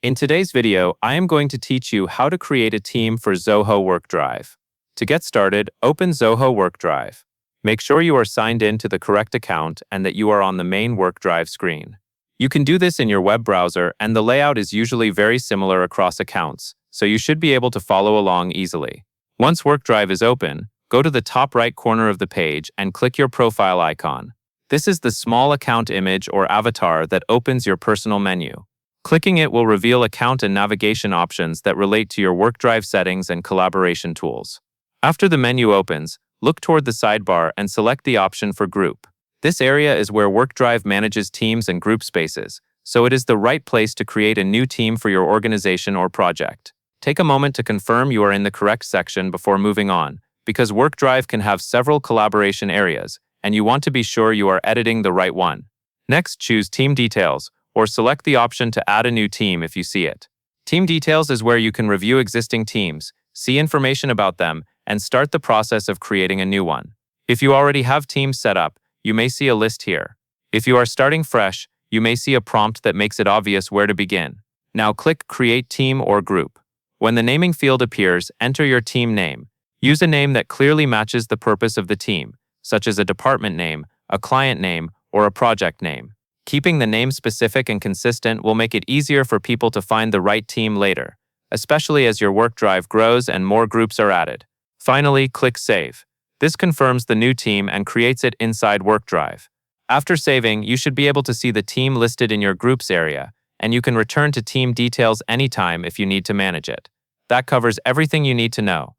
In today's video, I am going to teach you how to create a team for Zoho WorkDrive. To get started, open Zoho WorkDrive. Make sure you are signed in to the correct account and that you are on the main WorkDrive screen. You can do this in your web browser, and the layout is usually very similar across accounts, so you should be able to follow along easily. Once WorkDrive is open, go to the top right corner of the page and click your profile icon. This is the small account image or avatar that opens your personal menu. Clicking it will reveal account and navigation options that relate to your WorkDrive settings and collaboration tools. After the menu opens, look toward the sidebar and select the option for Group. This area is where WorkDrive manages teams and group spaces, so it is the right place to create a new team for your organization or project. Take a moment to confirm you are in the correct section before moving on, because WorkDrive can have several collaboration areas, and you want to be sure you are editing the right one. Next, choose Team Details, or select the option to add a new team if you see it. Team Details is where you can review existing teams, see information about them, and start the process of creating a new one. If you already have teams set up, you may see a list here. If you are starting fresh, you may see a prompt that makes it obvious where to begin. Now click Create Team or Group. When the naming field appears, enter your team name. Use a name that clearly matches the purpose of the team, such as a department name, a client name, or a project name. Keeping the name specific and consistent will make it easier for people to find the right team later, especially as your WorkDrive grows and more groups are added. Finally, click Save. This confirms the new team and creates it inside WorkDrive. After saving, you should be able to see the team listed in your Groups area, and you can return to Team Details anytime if you need to manage it. That covers everything you need to know.